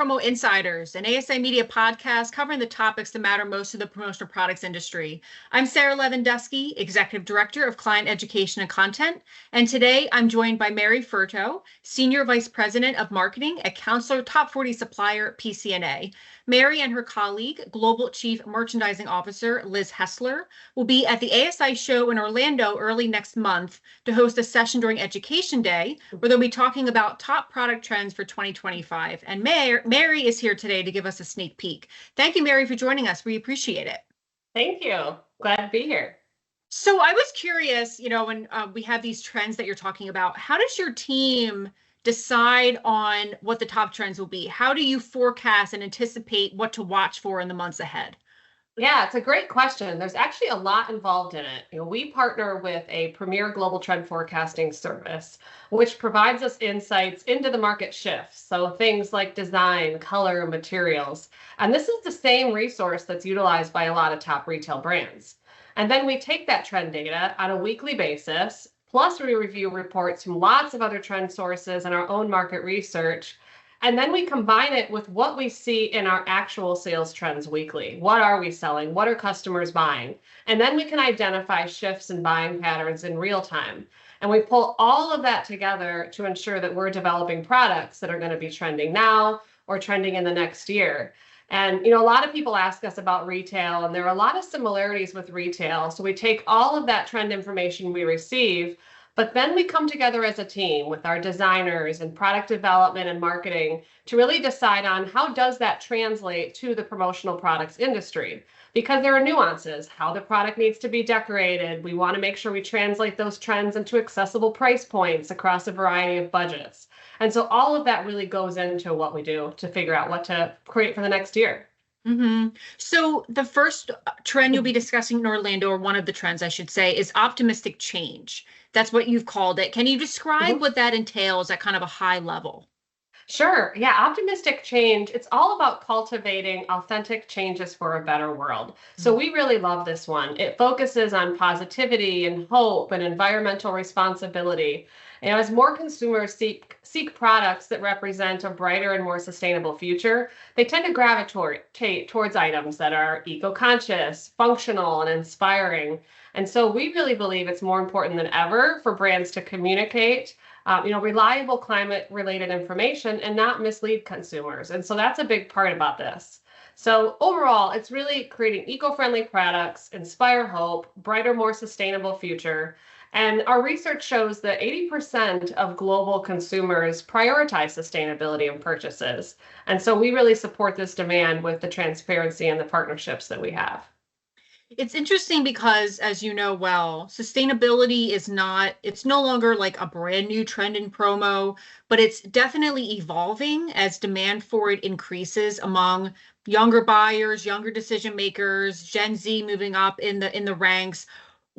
Promo Insiders, an ASI Media podcast covering the topics that matter most to the promotional products industry. I'm Sarah Lewandowski, Executive Director of Client Education and Content, and today I'm joined by Mary Furto, Senior Vice President of Marketing at Counselor Top 40 Supplier PCNA. Mary and her colleague, Global Chief Merchandising Officer Liz Hessler, will be at the ASI show in Orlando early next month to host a session during Education Day, where they'll be talking about top product trends for 2025. And Mary is here today to give us a sneak peek. Thank you, Mary, for joining us. We appreciate it. Thank you. Glad to be here. So I was curious, when we have these trends that you're talking about, how does your team decide on what the top trends will be? How do you forecast and anticipate what to watch for in the months ahead? Yeah, it's a great question. There's actually a lot involved in it. We partner with a premier global trend forecasting service, which provides us insights into the market shifts. So things like design, color, and materials. And this is the same resource that's utilized by a lot of top retail brands. And then we take that trend data on a weekly basis, plus we review reports from lots of other trend sources and our own market research. And then we combine it with what we see in our actual sales trends weekly. What are we selling? What are customers buying? And then we can identify shifts in buying patterns in real time. And we pull all of that together to ensure that we're developing products that are going to be trending now or trending in the next year. And, a lot of people ask us about retail, and there are a lot of similarities with retail. So we take all of that trend information we receive, but then we come together as a team with our designers and product development and marketing to really decide on how does that translate to the promotional products industry. Because there are nuances, how the product needs to be decorated. We want to make sure we translate those trends into accessible price points across a variety of budgets. And so all of that really goes into what we do to figure out what to create for the next year. Mm-hmm. So the first trend you'll be discussing in Orlando, or one of the trends I should say, is optimistic change. That's what you've called it. Can you describe what that entails at kind of a high level? Sure. Yeah. Optimistic change. It's all about cultivating authentic changes for a better world. So we really love this one. It focuses on positivity and hope and environmental responsibility. As more consumers seek products that represent a brighter and more sustainable future, they tend to gravitate towards items that are eco-conscious, functional, and inspiring. And so we really believe it's more important than ever for brands to communicate reliable climate-related information and not mislead consumers. And so that's a big part about this. So overall, it's really creating eco-friendly products, inspire hope, brighter, more sustainable future. And our research shows that 80% of global consumers prioritize sustainability in purchases. And so we really support this demand with the transparency and the partnerships that we have. It's interesting because, as you know well, sustainability it's no longer like a brand new trend in promo, but it's definitely evolving as demand for it increases among younger buyers, younger decision makers, Gen Z moving up in the ranks.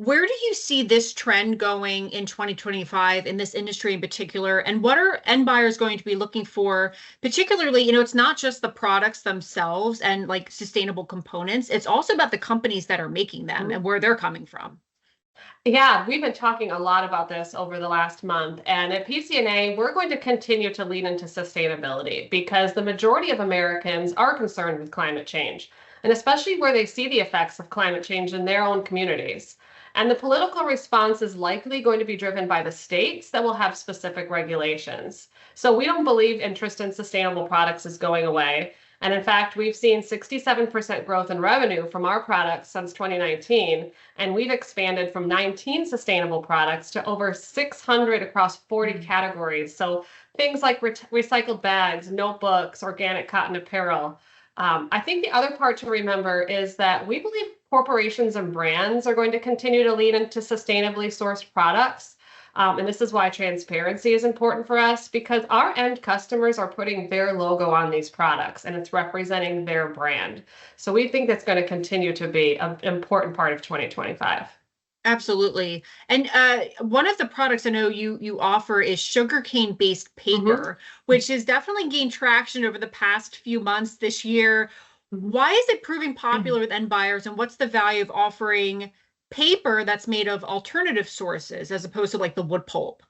Where do you see this trend going in 2025 in this industry in particular? And what are end buyers going to be looking for? Particularly, it's not just the products themselves and like sustainable components. It's also about the companies that are making them and where they're coming from. Yeah, we've been talking a lot about this over the last month. And at PCNA, we're going to continue to lean into sustainability because the majority of Americans are concerned with climate change, and especially where they see the effects of climate change in their own communities. And the political response is likely going to be driven by the states that will have specific regulations. So we don't believe interest in sustainable products is going away. And in fact, we've seen 67% growth in revenue from our products since 2019. And we've expanded from 19 sustainable products to over 600 across 40 categories. So things like recycled bags, notebooks, organic cotton apparel. I think the other part to remember is that we believe corporations and brands are going to continue to lean into sustainably sourced products. And this is why transparency is important for us, because our end customers are putting their logo on these products and it's representing their brand. So we think that's going to continue to be an important part of 2025. Absolutely. And one of the products I know you offer is sugarcane-based paper, which has definitely gained traction over the past few months this year. Why is it proving popular with end buyers, and what's the value of offering paper that's made of alternative sources as opposed to like the wood pulp?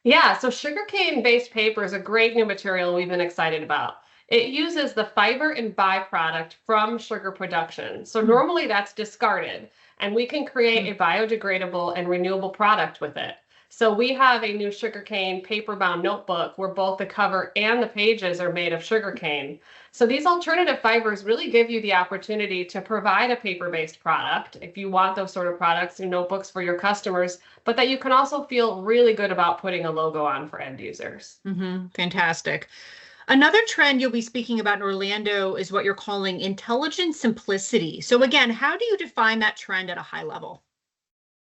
Yeah, so sugarcane-based paper is a great new material we've been excited about. It uses the fiber and byproduct from sugar production. So normally that's discarded, and we can create a biodegradable and renewable product with it. So we have a new sugarcane paper-bound notebook where both the cover and the pages are made of sugarcane. So these alternative fibers really give you the opportunity to provide a paper-based product if you want those sort of products and notebooks for your customers, but that you can also feel really good about putting a logo on for end users. Fantastic. Another trend you'll be speaking about in Orlando is what you're calling intelligent simplicity. So again, how do you define that trend at a high level?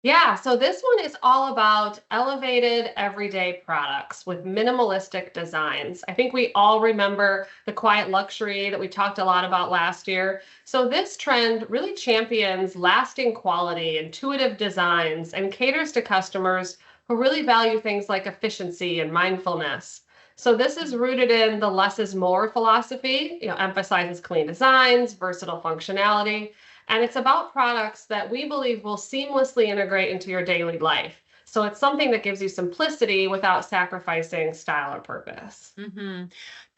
Yeah, so this one is all about elevated everyday products with minimalistic designs. I think we all remember the quiet luxury that we talked a lot about last year. So this trend really champions lasting quality, intuitive designs, and caters to customers who really value things like efficiency and mindfulness. So this is rooted in the less is more philosophy, emphasizes clean designs, versatile functionality, and it's about products that we believe will seamlessly integrate into your daily life. So it's something that gives you simplicity without sacrificing style or purpose.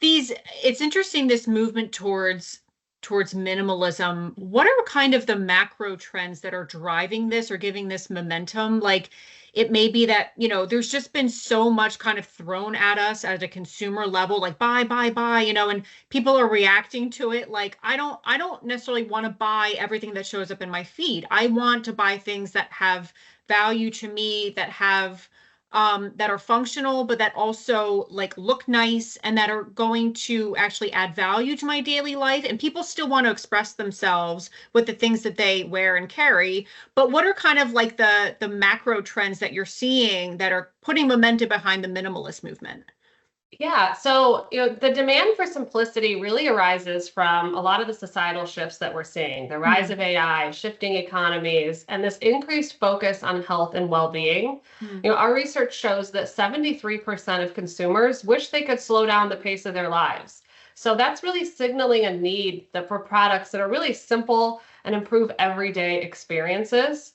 It's interesting, this movement towards minimalism. What are kind of the macro trends that are driving this or giving this momentum? Like, it may be that, there's just been so much kind of thrown at us at a consumer level, like buy, and people are reacting to it. Like, I don't necessarily want to buy everything that shows up in my feed. I want to buy things that have value to me, that are functional, but that also like look nice and that are going to actually add value to my daily life. And people still want to express themselves with the things that they wear and carry. But what are kind of like the macro trends that you're seeing that are putting momentum behind the minimalist movement? Yeah, so the demand for simplicity really arises from a lot of the societal shifts that we're seeing, the rise of AI, shifting economies, and this increased focus on health and well-being. Our research shows that 73% of consumers wish they could slow down the pace of their lives. So that's really signaling a need for products that are really simple and improve everyday experiences.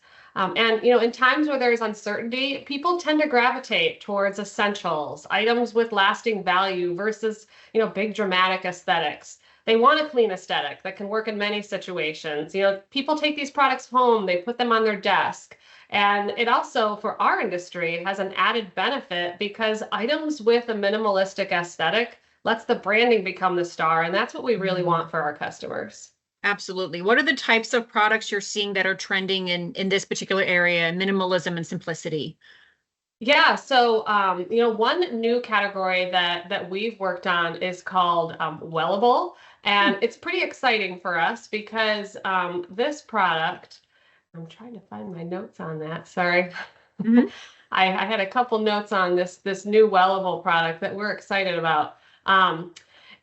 In times where there's uncertainty, people tend to gravitate towards essentials, items with lasting value versus, big dramatic aesthetics. They want a clean aesthetic that can work in many situations. People take these products home, they put them on their desk. And it also, for our industry, has an added benefit because items with a minimalistic aesthetic lets the branding become the star. And that's what we really want for our customers. Absolutely. What are the types of products you're seeing that are trending in this particular area, minimalism and simplicity? Yeah, so one new category that we've worked on is called Wellable, and it's pretty exciting for us because this product, I'm trying to find my notes on that. Sorry. I had a couple notes on this new Wellable product that we're excited about.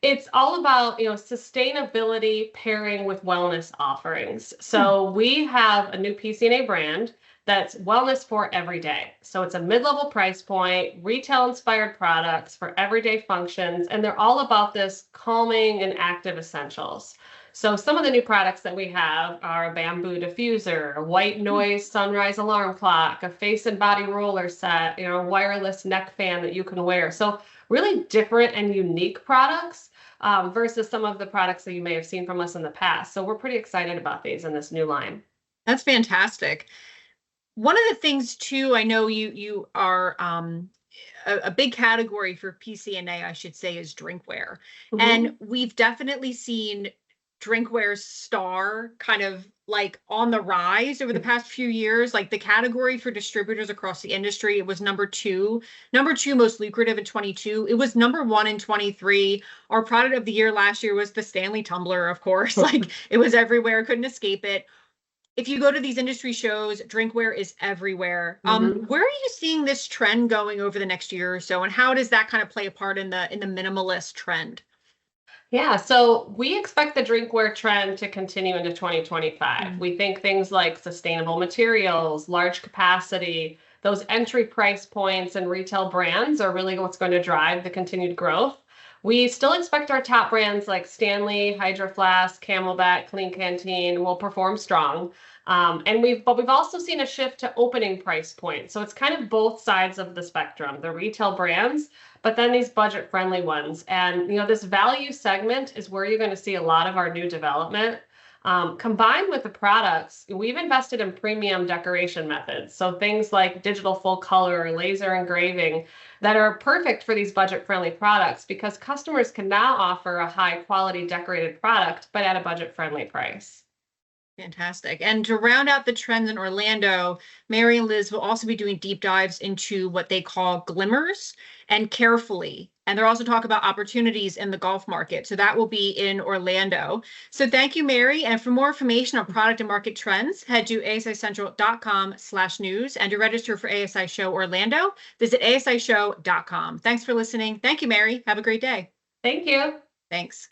It's all about, sustainability pairing with wellness offerings. So we have a new PCNA brand that's wellness for every day. So it's a mid-level price point, retail-inspired products for everyday functions, and they're all about this calming and active essentials. So some of the new products that we have are a bamboo diffuser, a white noise sunrise alarm clock, a face and body roller set, a wireless neck fan that you can wear. So really different and unique products versus some of the products that you may have seen from us in the past. So we're pretty excited about these in this new line. That's fantastic. One of the things too, I know you are a big category for PCNA, I should say, is drinkware. And we've definitely seen drinkware's star kind of like on the rise over the past few years. Like the category for distributors across the industry, it was number two most lucrative in 22. It was number one in 23. Our product of the year last year was the Stanley tumbler, of course. Like it was everywhere, couldn't escape it. If you go to these industry shows, drinkware is everywhere. Where are you seeing this trend going over the next year or so, and how does that kind of play a part in the minimalist trend? Yeah, so we expect the drinkware trend to continue into 2025. We think things like sustainable materials, large capacity, those entry price points and retail brands are really what's going to drive the continued growth. We still expect our top brands like Stanley, Hydro Flask, Camelback, Clean Canteen will perform strong. But we've also seen a shift to opening price points. So it's kind of both sides of the spectrum, the retail brands, but then these budget friendly ones. And this value segment is where you're going to see a lot of our new development. Combined with the products, we've invested in premium decoration methods. So things like digital full color, laser engraving that are perfect for these budget friendly products because customers can now offer a high quality decorated product, but at a budget friendly price. Fantastic. And to round out the trends in Orlando, Mary and Liz will also be doing deep dives into what they call glimmers and carefully. And they'll also talk about opportunities in the golf market. So that will be in Orlando. So thank you, Mary. And for more information on product and market trends, head to asicentral.com/news. And to register for ASI Show Orlando, visit asishow.com. Thanks for listening. Thank you, Mary. Have a great day. Thank you. Thanks.